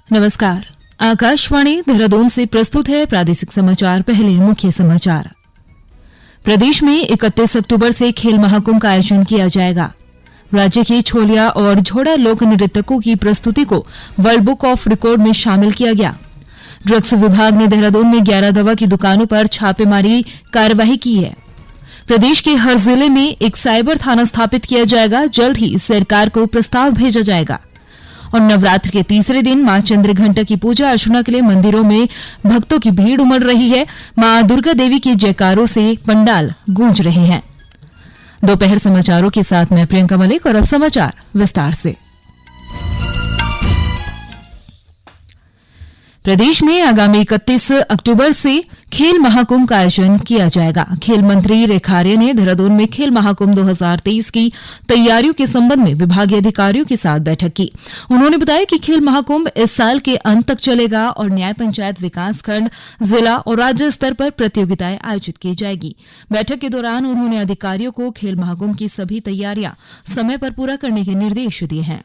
नमस्कार। आकाशवाणी देहरादून से प्रस्तुत है प्रादेशिक समाचार। पहले मुख्य समाचार। प्रदेश में 31 अक्टूबर से खेल महाकुंभ का आयोजन किया जाएगा। राज्य के छोलिया और झोड़ा लोक नृत्यकों की प्रस्तुति को वर्ल्ड बुक ऑफ रिकॉर्ड में शामिल किया गया। ड्रग्स विभाग ने देहरादून में 11 दवा की दुकानों पर छापेमारी कार्रवाई की है। प्रदेश के हर जिले में एक साइबर थाना स्थापित किया जाएगा। जल्द ही सरकार को प्रस्ताव भेजा जाएगा। और नवरात्र के तीसरे दिन मां चंद्रघंटा की पूजा अर्चना के लिए मंदिरों में भक्तों की भीड़ उमड़ रही है। मां दुर्गा देवी के जयकारों से पंडाल गूंज रहे हैं। दोपहर समाचारों के साथ मैं प्रियंका मलिक और अब समाचार विस्तार से। प्रदेश में आगामी 31 अक्टूबर से खेल महाकुंभ का आयोजन किया जाएगा। खेल मंत्री रेखा आर्य ने देहरादून में खेल महाकुंभ 2023 की तैयारियों के संबंध में विभागीय अधिकारियों के साथ बैठक की। उन्होंने बताया कि खेल महाकुंभ इस साल के अंत तक चलेगा और न्याय पंचायत विकासखंड, जिला और राज्य स्तर पर प्रतियोगिताएं आयोजित की जाएगी। बैठक के दौरान उन्होंने अधिकारियों को खेल महाकुंभ की सभी तैयारियां समय पर पूरा करने के निर्देश दिए हैं।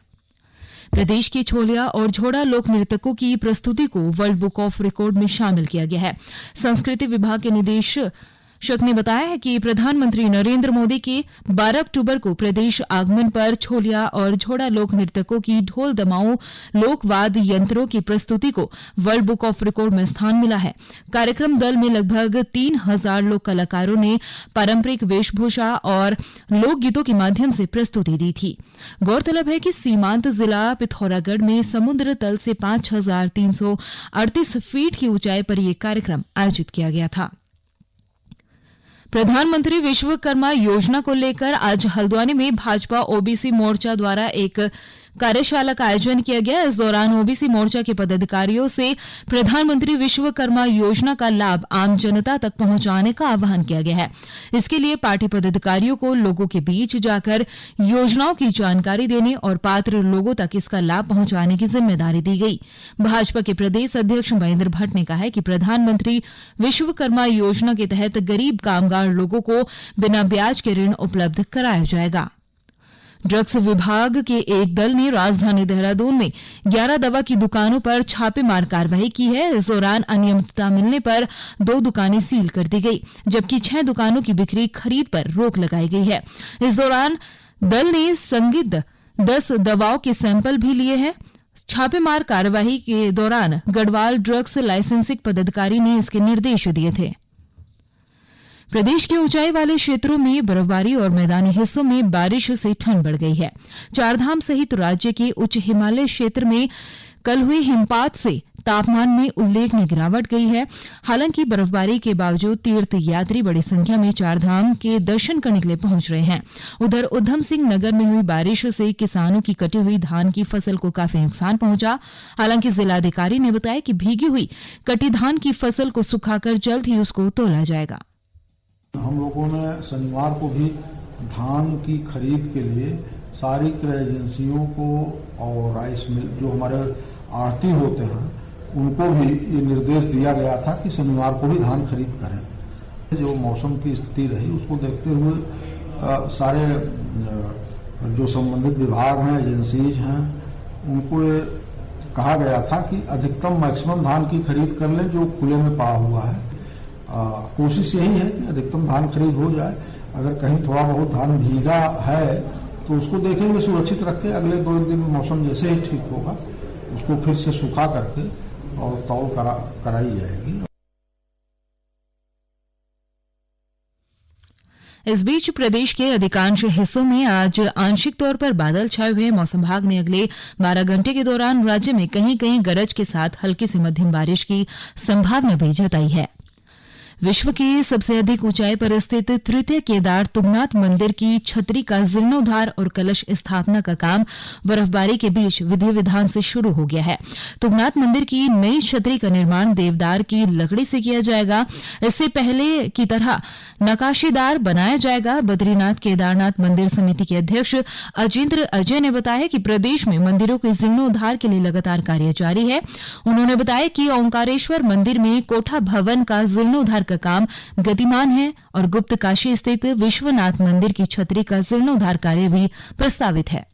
प्रदेश के छोलिया और झोड़ा लोक नृत्यकों की प्रस्तुति को वर्ल्ड बुक ऑफ रिकॉर्ड में शामिल किया गया है। संस्कृति विभाग के निदेशक ने बताया है कि प्रधानमंत्री नरेंद्र मोदी के 12 अक्टूबर को प्रदेश आगमन पर छोलिया और झोड़ा लोक नृत्यकों की ढोल दमाओं लोकवाद यंत्रों की प्रस्तुति को वर्ल्ड बुक ऑफ रिकॉर्ड में स्थान मिला है। कार्यक्रम दल में लगभग 3000 लोक कलाकारों ने पारंपरिक वेशभूषा और लोकगीतों के माध्यम से प्रस्तुति दी थी। गौरतलब है कि सीमांत जिला पिथौरागढ़ में समुद्र तल से 5338 फीट की ऊंचाई पर यह कार्यक्रम आयोजित किया गया था। प्रधानमंत्री विश्वकर्मा योजना को लेकर आज हल्द्वानी में भाजपा ओबीसी मोर्चा द्वारा एक कार्यशाला का आयोजन किया गया। इस दौरान ओबीसी मोर्चा के पदाधिकारियों से प्रधानमंत्री विश्वकर्मा योजना का लाभ आम जनता तक पहुंचाने का आह्वान किया गया है। इसके लिए पार्टी पदाधिकारियों को लोगों के बीच जाकर योजनाओं की जानकारी देने और पात्र लोगों तक इसका लाभ पहुंचाने की जिम्मेदारी दी गई। भाजपा के प्रदेश अध्यक्ष महेंद्र भट्ट ने कहा है कि प्रधानमंत्री विश्वकर्मा योजना के तहत गरीब कामगार लोगों को बिना ब्याज के ऋण उपलब्ध कराया जाएगा। ड्रग्स विभाग के एक दल ने राजधानी देहरादून में 11 दवा की दुकानों पर छापेमार कार्रवाई की है। इस दौरान अनियमितता मिलने पर 2 दुकानें सील कर दी गई, जबकि 6 दुकानों की बिक्री खरीद पर रोक लगाई गई है। इस दौरान दल ने संदिग्ध 10 दवाओं के सैंपल भी लिए हैं। छापेमार कार्रवाई के दौरान गढ़वाल ड्रग्स लाइसेंसिंग पदाधिकारी ने इसके निर्देश दिए थे। प्रदेश के ऊंचाई वाले क्षेत्रों में बर्फबारी और मैदानी हिस्सों में बारिश से ठंड बढ़ गई है। चारधाम सहित राज्य के उच्च हिमालय क्षेत्र में कल हुए हिमपात से तापमान में उल्लेखनीय गिरावट गई है। हालांकि बर्फबारी के बावजूद तीर्थ यात्री बड़ी संख्या में चारधाम के दर्शन करने के लिए पहुंच रहे हैं। उधर उधम सिंह नगर में हुई बारिश से किसानों की कटी हुई धान की फसल को काफी नुकसान पहुंचा। हालांकि जिलाधिकारी ने बताया कि भीगी हुई कटी धान की फसल को सुखाकर जल्द ही उसको तोला जाएगा। हम लोगों ने शनिवार को भी धान की खरीद के लिए सारी क्रय एजेंसियों को और राइस मिल जो हमारे आढ़ती होते हैं उनको भी ये निर्देश दिया गया था कि शनिवार को भी धान खरीद करें। जो मौसम की स्थिति रही उसको देखते हुए सारे जो संबंधित विभाग हैं, एजेंसीज हैं, उनको ये कहा गया था कि अधिकतम मैक्सिमम धान की खरीद कर लें जो खुले में पड़ा हुआ है। कोशिश यही है कि अधिकतम धान खरीद हो जाए। अगर कहीं थोड़ा बहुत धान भीगा है तो उसको देखेंगे सुरक्षित रख के अगले 2 दिन मौसम जैसे ही ठीक होगा उसको फिर से सुखा करके और तौल कराई जाएगी। इस बीच प्रदेश के अधिकांश हिस्सों में आज आंशिक तौर पर बादल छाए हुए। मौसम विभाग ने अगले 12 घंटे के दौरान राज्य में कहीं कहीं गरज के साथ हल्की से मध्यम बारिश की संभावना भी जताई है। विश्व की सबसे अधिक ऊंचाई पर स्थित तृतीय केदार तुंगनाथ मंदिर की छतरी का जीर्णोद्धार और कलश स्थापना का काम बर्फबारी के बीच विधि विधान से शुरू हो गया है। तुंगनाथ मंदिर की नई छतरी का निर्माण देवदार की लकड़ी से किया जाएगा। इससे पहले की तरह नकाशीदार बनाया जाएगा। बद्रीनाथ केदारनाथ मंदिर समिति के अध्यक्ष अजिंद्र अजय ने बताया कि प्रदेश में मंदिरों के जीर्णोद्धार के लिए लगातार कार्य जारी है। उन्होंने बताया कि ओंकारेश्वर मंदिर में कोठा भवन का जीर्णोद्धार का काम गतिमान है और गुप्त काशी स्थित विश्वनाथ मंदिर की छतरी का जीर्णोद्धार कार्य भी प्रस्तावित है।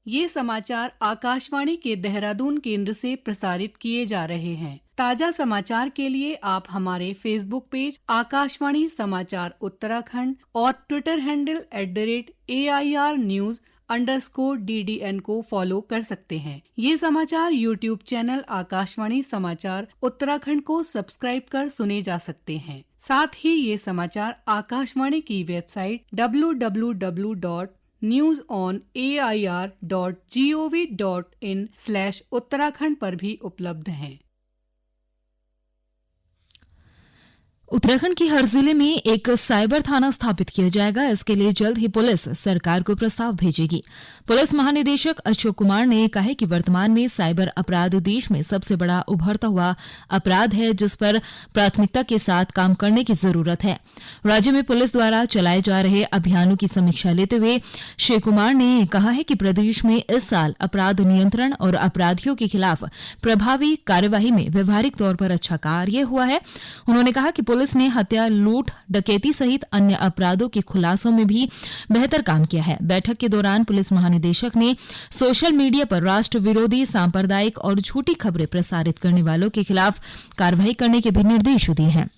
ये समाचार आकाशवाणी के देहरादून केंद्र से प्रसारित किए जा रहे हैं। ताजा समाचार के लिए आप हमारे फेसबुक पेज आकाशवाणी समाचार उत्तराखंड और ट्विटर हैंडल @AIRnews_DDN को फॉलो कर सकते हैं। ये समाचार यूट्यूब चैनल आकाशवाणी समाचार उत्तराखंड को सब्सक्राइब कर सुने जा सकते हैं। साथ ही ये समाचार आकाशवाणी की वेबसाइट www.newsonair.gov.in/उत्तराखंड पर भी उपलब्ध हैं। उत्तराखंड के हर जिले में एक साइबर थाना स्थापित किया जाएगा। इसके लिए जल्द ही पुलिस सरकार को प्रस्ताव भेजेगी। पुलिस महानिदेशक अशोक कुमार ने कहा है कि वर्तमान में साइबर अपराध देश में सबसे बड़ा उभरता हुआ अपराध है, जिस पर प्राथमिकता के साथ काम करने की जरूरत है। राज्य में पुलिस द्वारा चलाए जा रहे अभियानों की समीक्षा लेते हुए श्री कुमार ने कहा है कि प्रदेश में इस साल अपराध नियंत्रण और अपराधियों के खिलाफ प्रभावी कार्यवाही में व्यवहारिक तौर पर अच्छा कार्य हुआ है। उन्होंने कहा कि पुलिस ने हत्या, लूट, डकैती सहित अन्य अपराधों के खुलासों में भी बेहतर काम किया है। बैठक के दौरान पुलिस महानिदेशक ने सोशल मीडिया पर राष्ट्र विरोधी, सांप्रदायिक और झूठी खबरें प्रसारित करने वालों के खिलाफ कार्रवाई करने के भी निर्देश दिए हैं।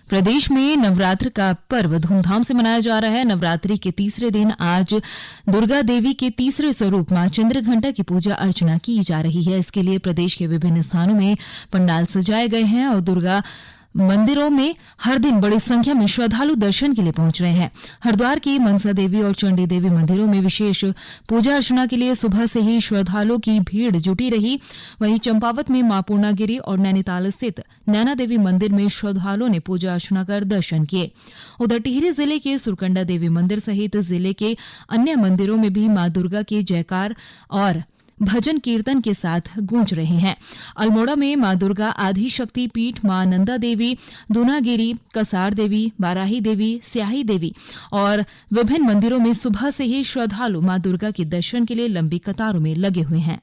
प्रदेश में नवरात्र का पर्व धूमधाम से मनाया जा रहा है। नवरात्रि के तीसरे दिन आज दुर्गा देवी के तीसरे स्वरूप मां चंद्रघंटा की पूजा अर्चना की जा रही है। इसके लिए प्रदेश के विभिन्न स्थानों में पंडाल सजाए गए हैं और दुर्गा मंदिरों में हर दिन बड़ी संख्या में श्रद्धालु दर्शन के लिए पहुंच रहे हैं। हरिद्वार की मनसा देवी और चंडी देवी मंदिरों में विशेष पूजा अर्चना के लिए सुबह से ही श्रद्धालुओं की भीड़ जुटी रही। वहीं चंपावत में मां पूर्णागिरी और नैनीताल स्थित नैना देवी मंदिर में श्रद्धालुओं ने पूजा अर्चना कर दर्शन किए। उधर टिहरी जिले के सुरकंडा देवी मंदिर सहित जिले के अन्य मंदिरों में भी मां दुर्गा के जयकार और भजन कीर्तन के साथ गूंज रहे हैं। अल्मोड़ा में मां दुर्गा आदि शक्ति पीठ, मां नंदा देवी, दूनागिरी, कसार देवी, बाराही देवी, स्याही देवी और विभिन्न मंदिरों में सुबह से ही श्रद्धालु मां दुर्गा के दर्शन के लिए लंबी कतारों में लगे हुए हैं।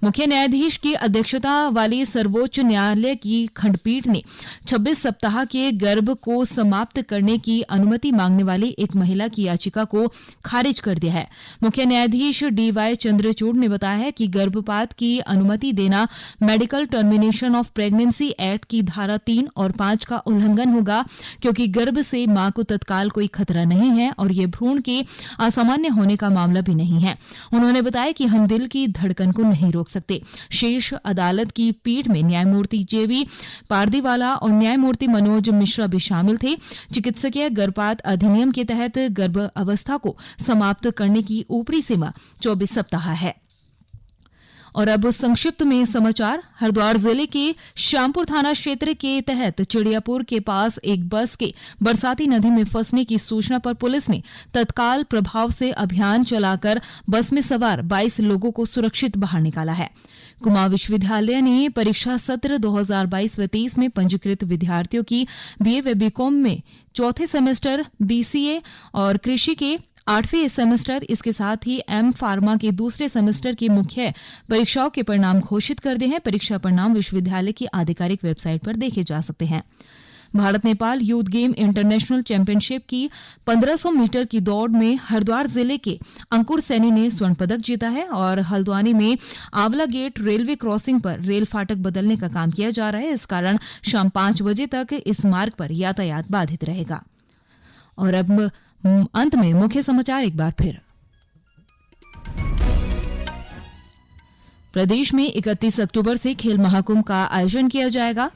मुख्य न्यायाधीश की अध्यक्षता वाली सर्वोच्च न्यायालय की खंडपीठ ने 26 सप्ताह के गर्भ को समाप्त करने की अनुमति मांगने वाली एक महिला की याचिका को खारिज कर दिया है। मुख्य न्यायाधीश DY चंद्रचूड़ ने बताया है कि गर्भपात की अनुमति देना medical termination of pregnancy act की धारा 3 और 5 का उल्लंघन होगा, क्योंकि गर्भ से मां को तत्काल कोई खतरा नहीं है और ये भ्रूण के असामान्य होने का मामला भी नहीं है। उन्होंने बताया कि हम दिल की धड़कन को नहीं रोक सकते। शीर्ष अदालत की पीठ में न्यायमूर्ति JB पारदीवाला और न्यायमूर्ति मनोज मिश्रा भी शामिल थे। चिकित्सकीय गर्भपात अधिनियम के तहत गर्भ अवस्था को समाप्त करने की ऊपरी सीमा 24 सप्ताह है। और अब संक्षिप्त में समाचार। हरिद्वार जिले के श्यामपुर थाना क्षेत्र के तहत चिड़ियापुर के पास एक बस के बरसाती नदी में फंसने की सूचना पर पुलिस ने तत्काल प्रभाव से अभियान चलाकर बस में सवार 22 लोगों को सुरक्षित बाहर निकाला है। कुमाऊं विश्वविद्यालय ने परीक्षा सत्र 2022-23 में पंजीकृत विद्यार्थियों की BA व BCom में चौथे सेमेस्टर, BCA और कृषि के 8वें सेमेस्टर, इसके साथ ही M फार्मा के दूसरे सेमेस्टर की मुख्य परीक्षाओं के परिणाम घोषित कर दिए हैं। परीक्षा परिणाम विश्वविद्यालय की आधिकारिक वेबसाइट पर देखे जा सकते हैं। Bharat Nepal youth game international championship की 1500 मीटर की दौड़ में हरिद्वार जिले के अंकुर सैनी ने स्वर्ण पदक जीता है और हल्द्वानी में आंवला गेट रेलवे क्रॉसिंग पर रेल फाटक बदलने का काम किया जा रहा है। इस कारण शाम 5 बजे तक इस मार्ग पर यातायात बाधित रहेगा। और अब अंत में मुख्य समाचार एक बार फिर। प्रदेश में 31 अक्टूबर से खेल महाकुंभ का आयोजन किया जाएगा।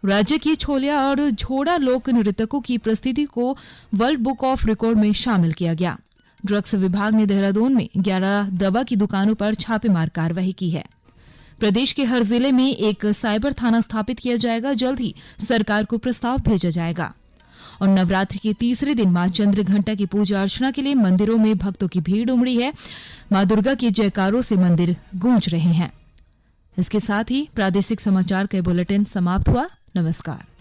राज्य की छोलिया और झोड़ा लोक नृत्यकों की प्रस्तुति को वर्ल्ड बुक ऑफ रिकॉर्ड में शामिल किया गया। ड्रग्स विभाग ने देहरादून में 11 दवा की दुकानों पर छापेमार कार्रवाई की है। प्रदेश के हर जिले में एक साइबर थाना स्थापित किया जाएगा। जल्द ही सरकार को प्रस्ताव भेजा जाएगा। और नवरात्रि के तीसरे दिन मां चंद्रघंटा की पूजा अर्चना के लिए मंदिरों में भक्तों की भीड़ उमड़ी है। मां दुर्गा के जयकारों से मंदिर गूंज रहे हैं। इसके साथ ही प्रादेशिक समाचार का बुलेटिन समाप्त हुआ। नमस्कार।